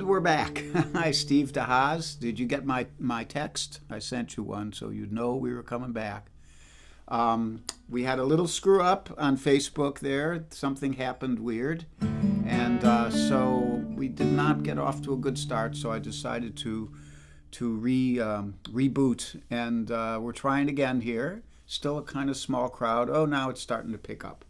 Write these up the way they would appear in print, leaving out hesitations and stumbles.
And we're back. Hi, Steve DeHaas. Did you get my text? I sent you one so you'd know we were coming back. We had a little screw up on Facebook there. Something happened weird. And so we did not get off to a good start, so I decided to reboot. And we're trying again here. Still a kind of small crowd. Oh, now it's starting to pick up.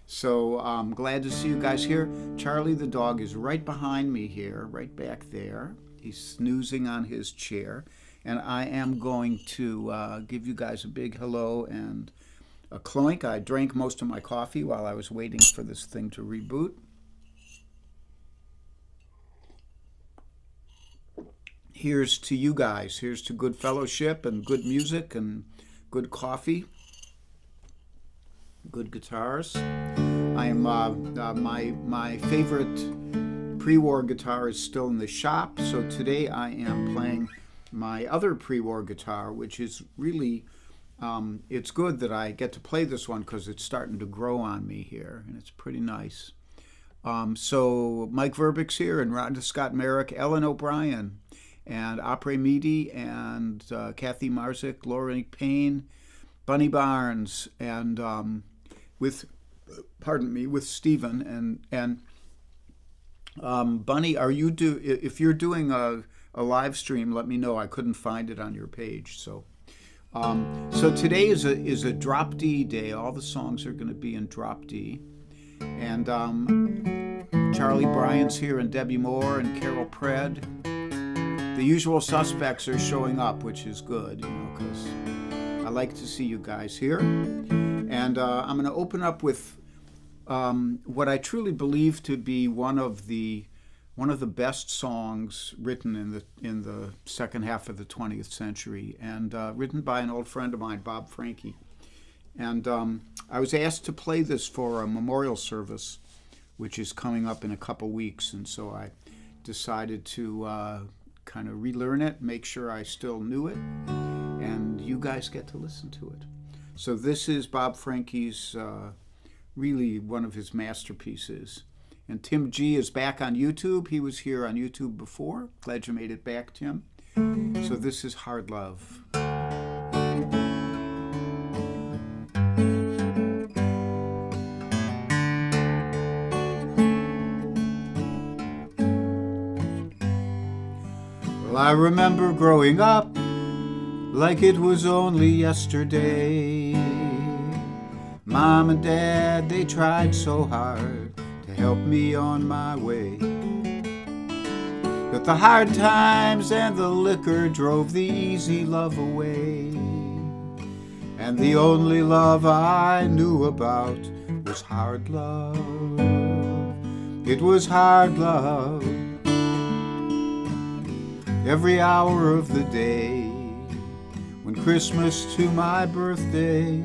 So I'm glad to see you guys here. Charlie the dog is right behind me here, right back there. He's snoozing on his chair. And I am going to give you guys a big hello and a cloink. I drank most of my coffee while I was waiting for this thing to reboot. Here's to you guys. Here's to good fellowship and good music and good coffee. Good guitars. I am my favorite pre-war guitar is still in the shop, so today I am playing my other pre-war guitar, which is really it's good that I get to play this one because it's starting to grow on me here, and it's pretty nice. So Mike Verbick's here, and Rhonda Scott Merrick, Ellen O'Brien, and Opry Meady, and Kathy Marzik, Laurie Payne, Bunny Barnes, and with Stephen and Bunny, if you're doing a live stream, let me know. I couldn't find it on your page. So today is a drop D day. All the songs are going to be in drop D, and Charlie Bryan's here, and Debbie Moore, and Carol Pred. The usual suspects are showing up, which is good, because I like to see you guys here. And I'm going to open up with what I truly believe to be one of the best songs written in the second half of the 20th century, and written by an old friend of mine, Bob Franke. And I was asked to play this for a memorial service, which is coming up in a couple weeks, and so I decided to kind of relearn it, make sure I still knew it, and you guys get to listen to it. So this is Bob Franke's, really one of his masterpieces. And Tim G is back on YouTube. He was here on YouTube before. Glad you made it back, Tim. So this is Hard Love. Well, I remember growing up like it was only yesterday. Mom and Dad, they tried so hard to help me on my way. But the hard times and the liquor drove the easy love away. And the only love I knew about was hard love. It was hard love. Every hour of the day, when Christmas to my birthday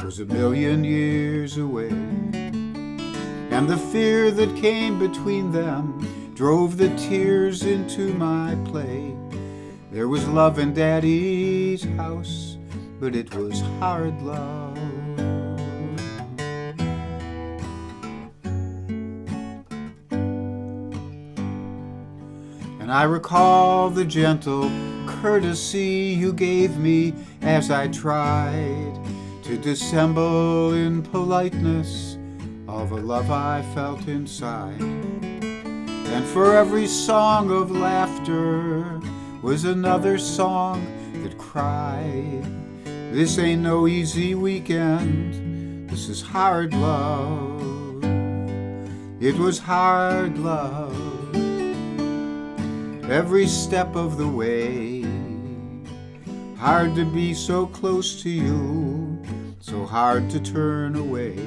was a million years away. And the fear that came between them drove the tears into my play. There was love in Daddy's house, but it was hard love. And I recall the gentle courtesy you gave me as I tried to dissemble in politeness all the love I felt inside. And for every song of laughter was another song that cried. This ain't no easy weekend, this is hard love. It was hard love. Every step of the way, hard to be so close to you, so hard to turn away.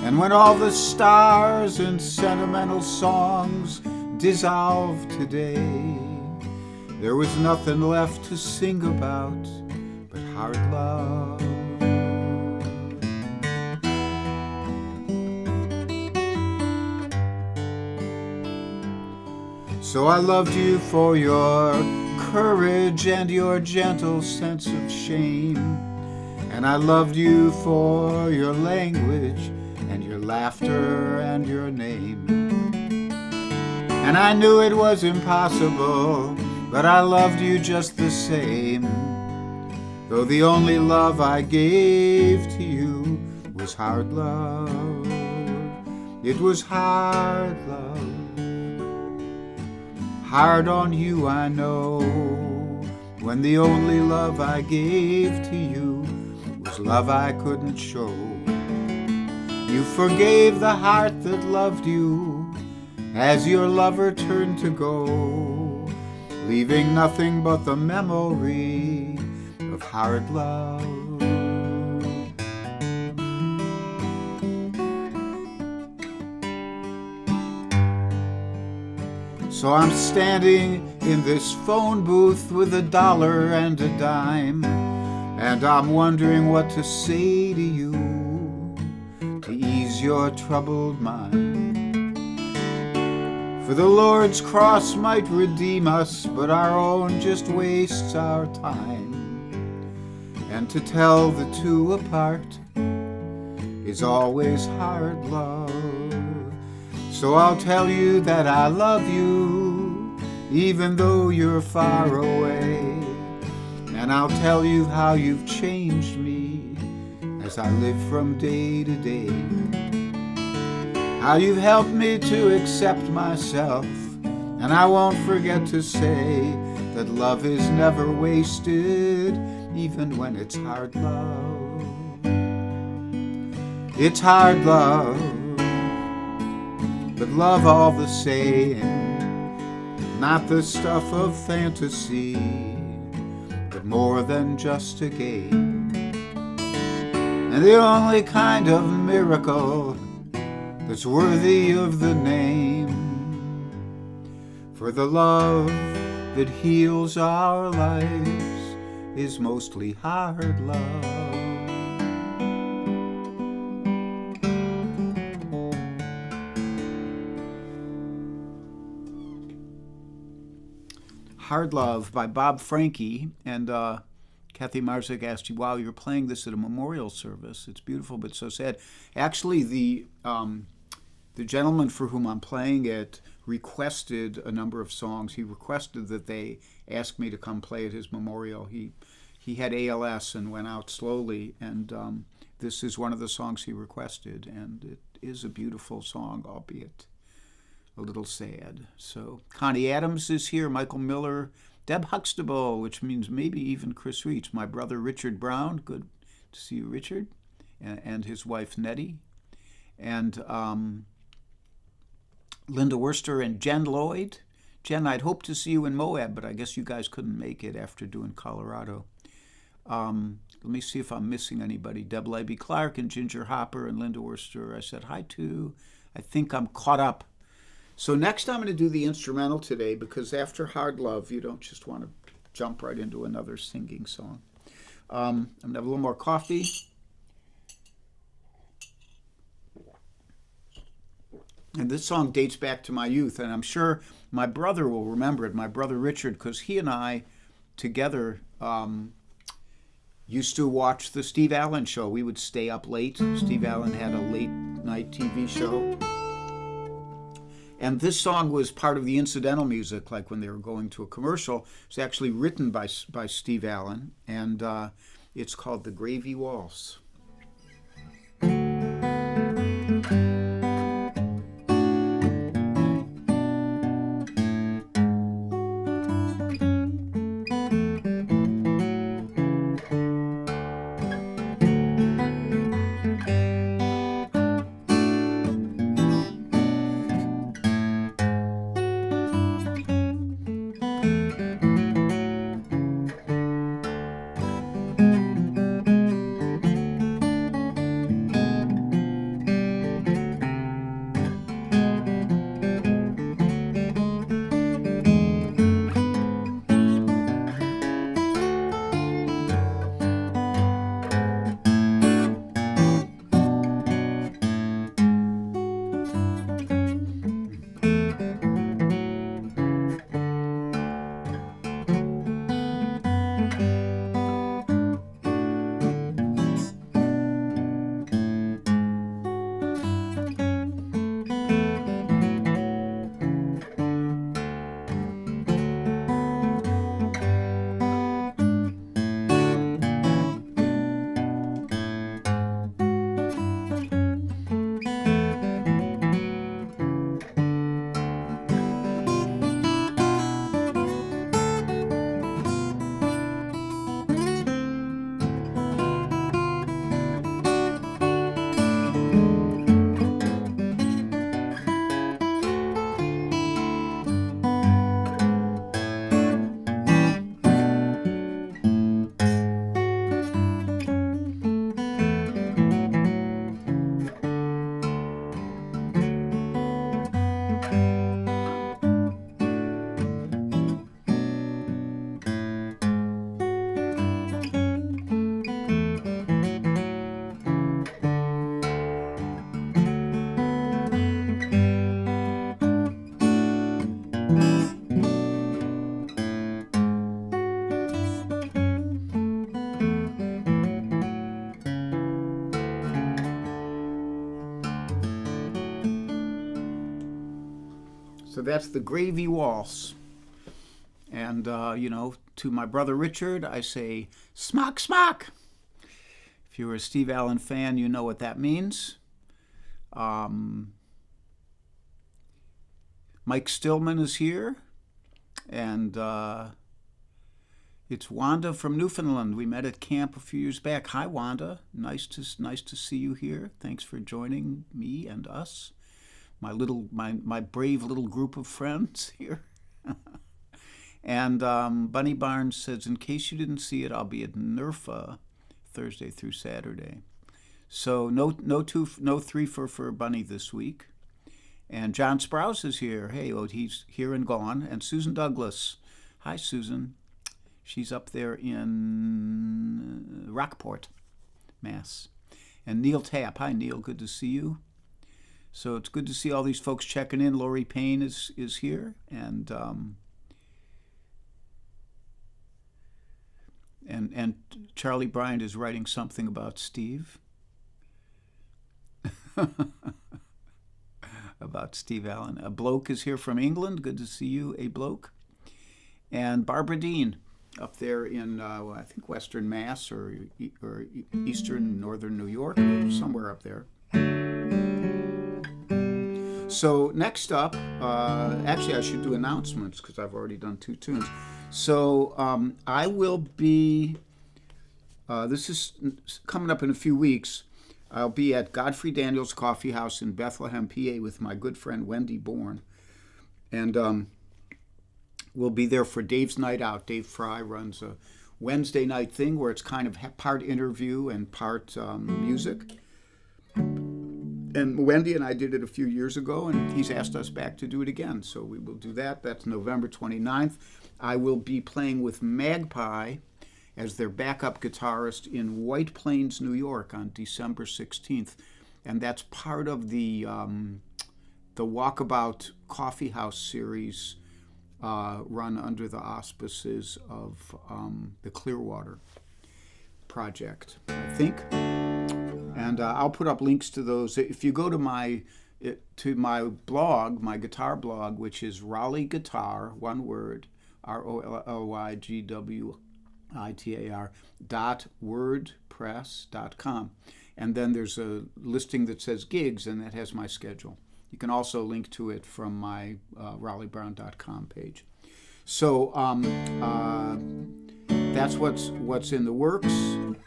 And when all the stars and sentimental songs dissolved today, there was nothing left to sing about but hard love. So I loved you for your courage and your gentle sense of shame. And I loved you for your language and your laughter and your name. and I knew it was impossible, but I loved you just the same. Though the only love I gave to you was hard love. It was hard love. Hard on you, I know, when the only love I gave to you was love I couldn't show. You forgave the heart that loved you as your lover turned to go, leaving nothing but the memory of hard love. So I'm standing in this phone booth with $1 and a dime, and I'm wondering what to say to you to ease your troubled mind. For the Lord's cross might redeem us, but our own just wastes our time. And to tell the two apart is always hard love. So I'll tell you that I love you, even though you're far away. And I'll tell you how you've changed me as I live from day to day. How you've helped me to accept myself. And I won't forget to say that love is never wasted, even when it's hard love. It's hard love, but love all the same, not the stuff of fantasy, but more than just a game. And the only kind of miracle that's worthy of the name, for the love that heals our lives is mostly hard love. Hard Love by Bob Franke. And Kathy Marzik asked you, wow, you're playing this at a memorial service. It's beautiful, but so sad. Actually, the gentleman for whom I'm playing it requested a number of songs. He requested that they ask me to come play at his memorial. He had ALS and went out slowly, and this is one of the songs he requested, and it is a beautiful song, albeit a little sad. So Connie Adams is here, Michael Miller, Deb Huxtable, which means maybe even Chris Reach, my brother Richard Brown, good to see you, Richard, and his wife Nettie, and Linda Worcester and Jen Lloyd. Jen, I'd hoped to see you in Moab, but I guess you guys couldn't make it after doing Colorado. Let me see if I'm missing anybody. Deb Levy Clark and Ginger Hopper and Linda Worcester I said hi to. I think I'm caught up. So next I'm going to do the instrumental today, because after Hard Love, you don't just want to jump right into another singing song. I'm going to have a little more coffee. And this song dates back to my youth, and I'm sure my brother will remember it, my brother Richard, because he and I together used to watch the Steve Allen Show. We would stay up late. Steve Allen had a late night TV show. And this song was part of the incidental music, like when they were going to a commercial. It was actually written by Steve Allen, and it's called The Gravy Waltz. So that's the Gravy Waltz. And, to my brother Richard, I say, smock, smock. If you're a Steve Allen fan, you know what that means. Mike Stillman is here. And it's Wanda from Newfoundland. We met at camp a few years back. Hi, Wanda. Nice to see you here. Thanks for joining me and us. My brave little group of friends here. And Bunny Barnes says, in case you didn't see it, I'll be at NERFA Thursday through Saturday. So no 3 for Bunny this week. And John Sprouse is here. Hey, he's here and gone. And Susan Douglas. Hi, Susan. She's up there in Rockport, Mass. And Neil Tapp. Hi, Neil. Good to see you. So it's good to see all these folks checking in. Lori Payne is here. And Charlie Bryant is writing something about Steve. About Steve Allen. A bloke is here from England. Good to see you, a bloke. And Barbara Dean up there in, I think, Western Mass or Eastern Northern New York, somewhere up there. So next up, actually I should do announcements because I've already done 2 tunes. So I will be, this is coming up in a few weeks, I'll be at Godfrey Daniels Coffee House in Bethlehem, PA with my good friend Wendy Bourne. And we'll be there for Dave's Night Out. Dave Fry runs a Wednesday night thing where it's kind of part interview and part music. And Wendy and I did it a few years ago, and he's asked us back to do it again. So we will do that. That's November 29th. I will be playing with Magpie as their backup guitarist in White Plains, New York on December 16th. And that's part of the Walkabout Coffee House series run under the auspices of the Clearwater Project, I think. And I'll put up links to those. If you go to my blog, my guitar blog, which is Raleigh Guitar, one word, ROLLYGWITAR.wordpress.com. And then there's a listing that says gigs, and that has my schedule. You can also link to it from my RaleighBrown.com page. So that's what's in the works.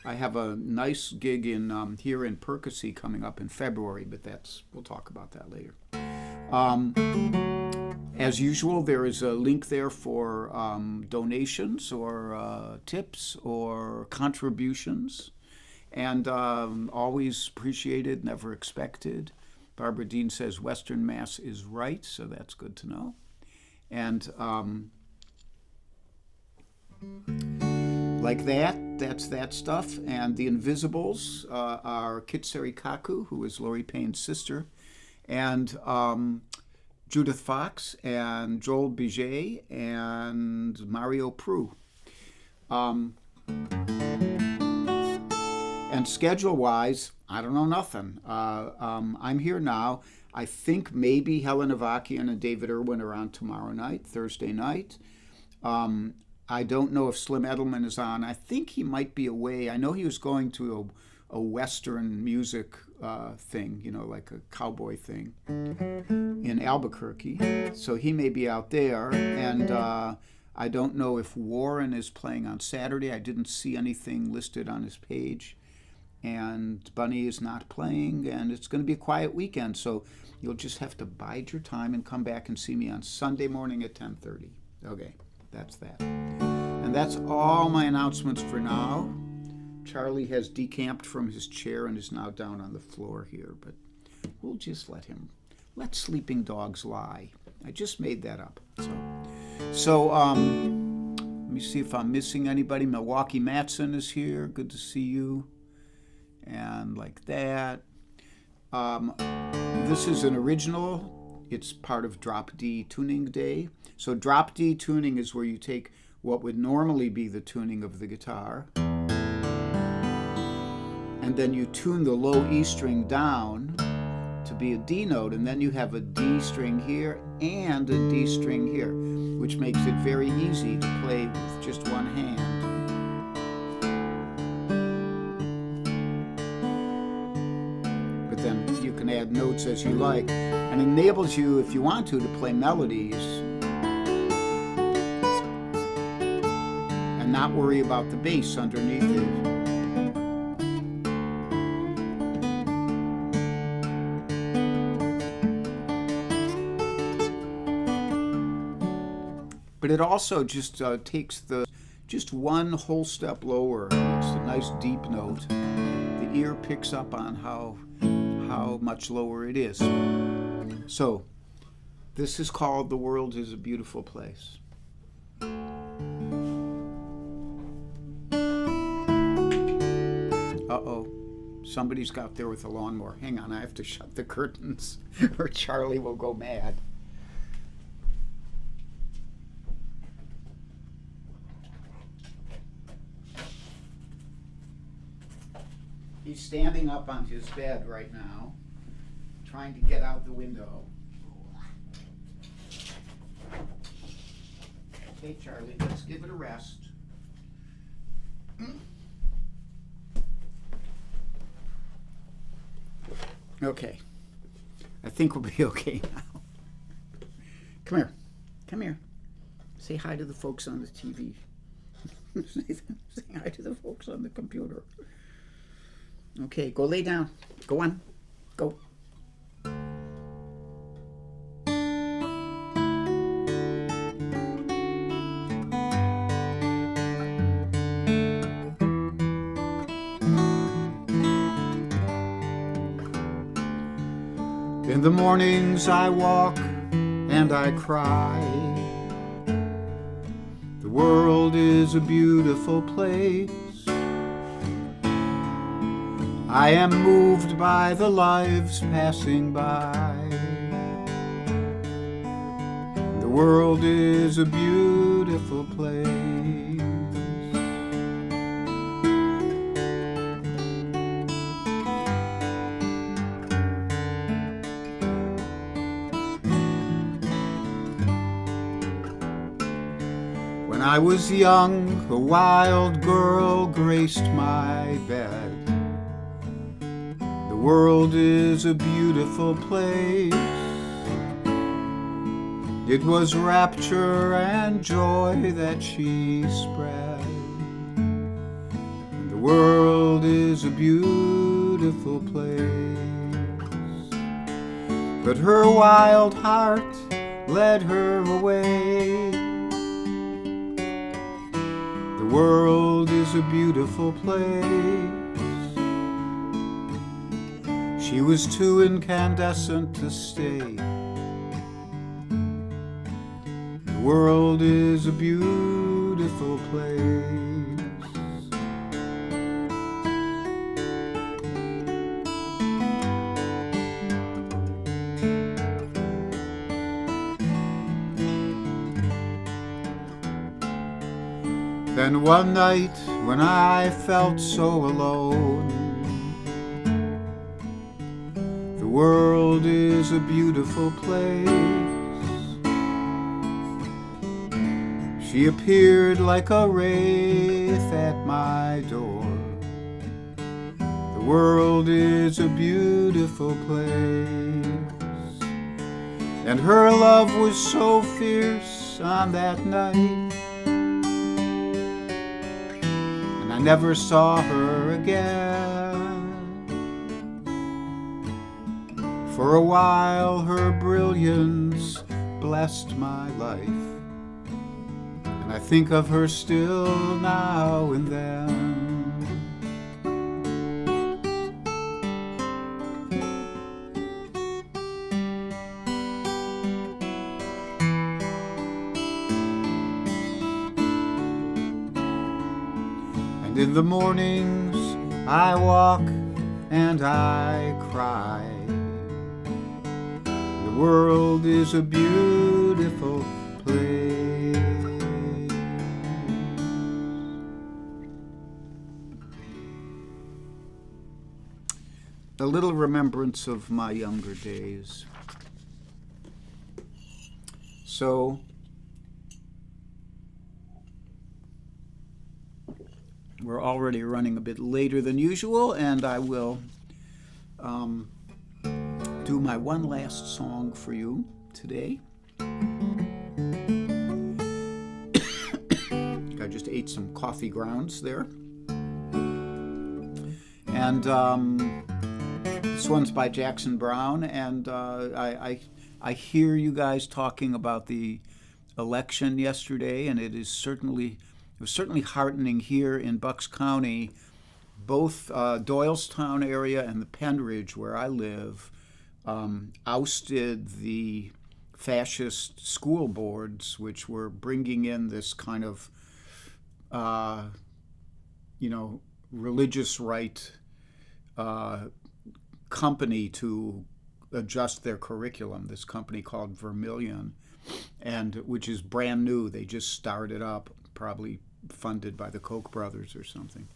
I have a nice gig in here in Percy coming up in February, but we'll talk about that later. As usual, there is a link there for donations or tips or contributions, and always appreciated, never expected. Barbara Dean says Western Mass is right, so that's good to know. And like that's that stuff. And the Invisibles are Kitseri Kaku, who is Lori Payne's sister, and Judith Fox, and Joel Biget, and Mario Prue. And schedule-wise, I don't know nothing. I'm here now. I think maybe Helen Avakian and David Irwin are on tomorrow night, Thursday night. I don't know if Slim Edelman is on. I think he might be away. I know he was going to a Western music thing, like a cowboy thing in Albuquerque. So he may be out there. And I don't know if Warren is playing on Saturday. I didn't see anything listed on his page. And Bunny is not playing, and it's going to be a quiet weekend. So you'll just have to bide your time and come back and see me on Sunday morning at 10:30. Okay, that's that. And that's all my announcements for now. Charlie has decamped from his chair and is now down on the floor here, but we'll just let sleeping dogs lie. I just made that up. So let me see if I'm missing anybody. Milwaukee Matson is here. Good to see you. And like that. This is an original. It's part of Drop D Tuning Day. So Drop D tuning is where you take what would normally be the tuning of the guitar, and then you tune the low E string down to be a D note, and then you have a D string here and a D string here, which makes it very easy to play with just one hand. But then you can add notes as you like, and enables you, if you want to play melodies and not worry about the bass underneath it. But it also just takes just one whole step lower. It's a nice deep note. The ear picks up on how much lower it is. So this is called "The World Is a Beautiful Place." Uh-oh, somebody's out there with a lawnmower. Hang on, I have to shut the curtains or Charlie will go mad. He's standing up on his bed right now, trying to get out the window. Okay, Charlie, let's give it a rest. Okay. I think we'll be okay now. Come here. Come here. Say hi to the folks on the TV. Say hi to the folks on the computer. Okay, go lay down. Go on. Go. In the mornings I walk and I cry. The world is a beautiful place. I am moved by the lives passing by. The world is a beautiful place. When I was young, a wild girl graced my bed. The world is a beautiful place. It was rapture and joy that she spread. The world is a beautiful place. But her wild heart led her away. The world is a beautiful place. She was too incandescent to stay. The world is a beautiful place. Then one night when I felt so alone, the world is a beautiful place. She appeared like a wraith at my door. The world is a beautiful place. And her love was so fierce on that night, and I never saw her again. For a while her brilliance blessed my life, and I think of her still now and then. And in the mornings I walk and I cry. The world is a beautiful place. a little remembrance of my younger days. So, we're already running a bit later than usual, and I will do my one last song for you today. I just ate some coffee grounds there. And this one's by Jackson Browne, and I hear you guys talking about the election yesterday, and it was certainly heartening here in Bucks County. Both Doylestown area and the Penn Ridge, where I live, ousted the fascist school boards, which were bringing in this kind of, religious right company to adjust their curriculum. This company called Vermilion, and which is brand new. They just started up, probably funded by the Koch brothers or something.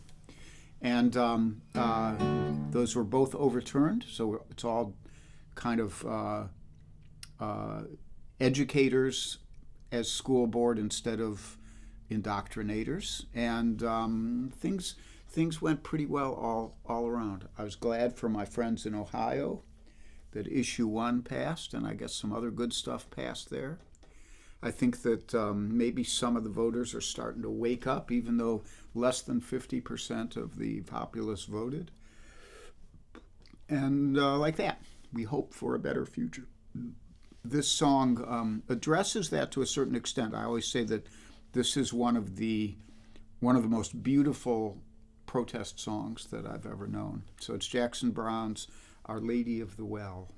And those were both overturned. So it's all kind of educators as school board instead of indoctrinators. And things went pretty well all around. I was glad for my friends in Ohio that Issue 1 passed, and I guess some other good stuff passed there. I think that maybe some of the voters are starting to wake up, even though less than 50% of the populace voted. And like that, we hope for a better future. This song addresses that to a certain extent. I always say that this is one of the most beautiful protest songs that I've ever known. So it's Jackson Browne's Our Lady of the Well.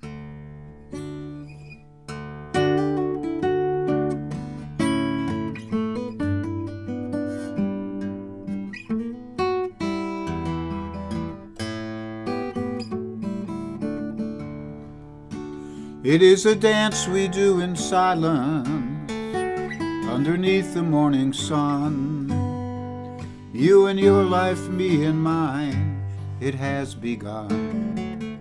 It is a dance we do in silence underneath the morning sun. You and your life, me and mine, it has begun.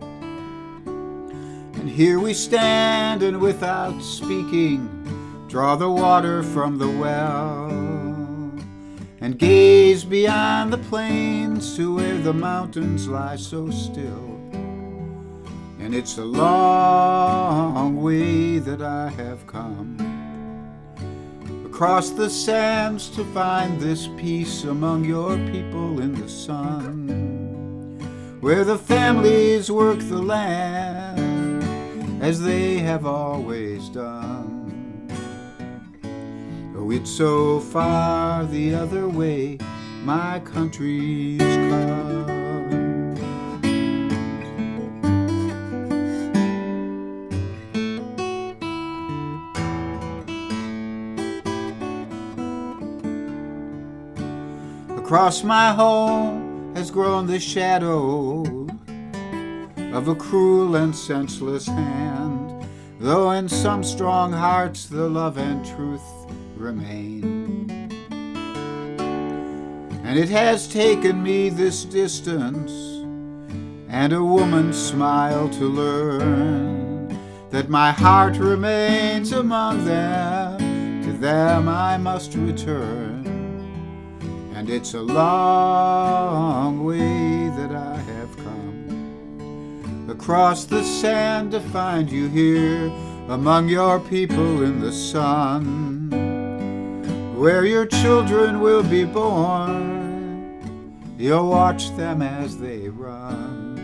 And here we stand and without speaking draw the water from the well and gaze beyond the plains to where the mountains lie so still. And it's a long way that I have come across the sands to find this peace among your people in the sun, where the families work the land as they have always done. Oh, it's so far the other way my country's come. Across my home has grown the shadow of a cruel and senseless hand, though in some strong hearts the love and truth remain. And it has taken me this distance and a woman's smile to learn that my heart remains among them, to them I must return. And it's a long way that I have come across the sand to find you here among your people in the sun, where your children will be born. You'll watch them as they run.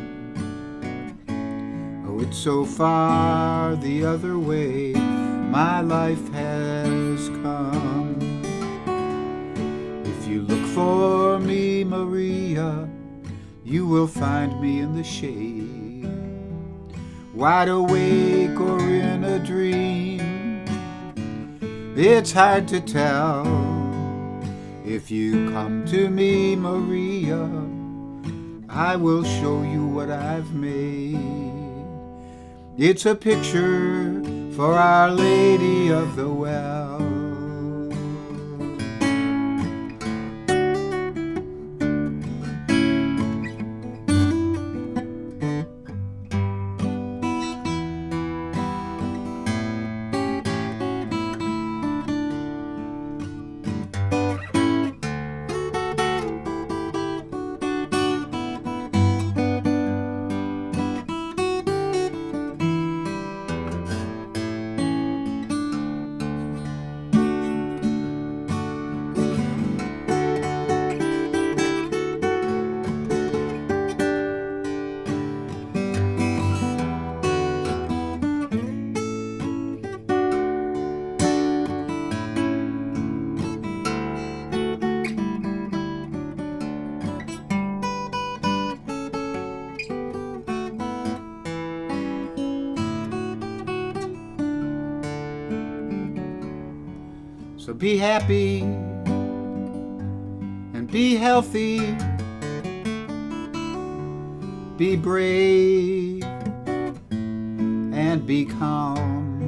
Oh, it's so far the other way my life has come. If you look for me, Maria, you will find me in the shade, wide awake or in a dream. It's hard to tell. If you come to me, Maria, I will show you what I've made. It's a picture for Our Lady of the Well. So be happy and be healthy. Be brave and be calm.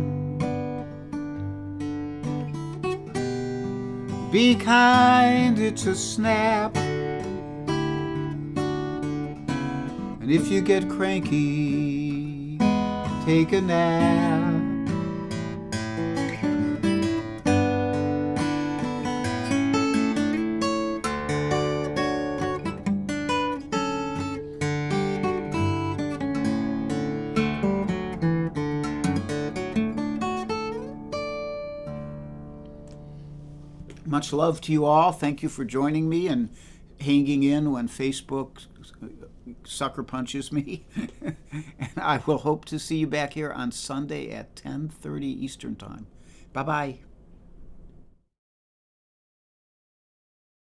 Be kind, it's a snap. And if you get cranky, take a nap. Much love to you all. Thank you for joining me and hanging in when Facebook sucker punches me. And I will hope to see you back here on Sunday at 10:30 Eastern Time. Bye-bye.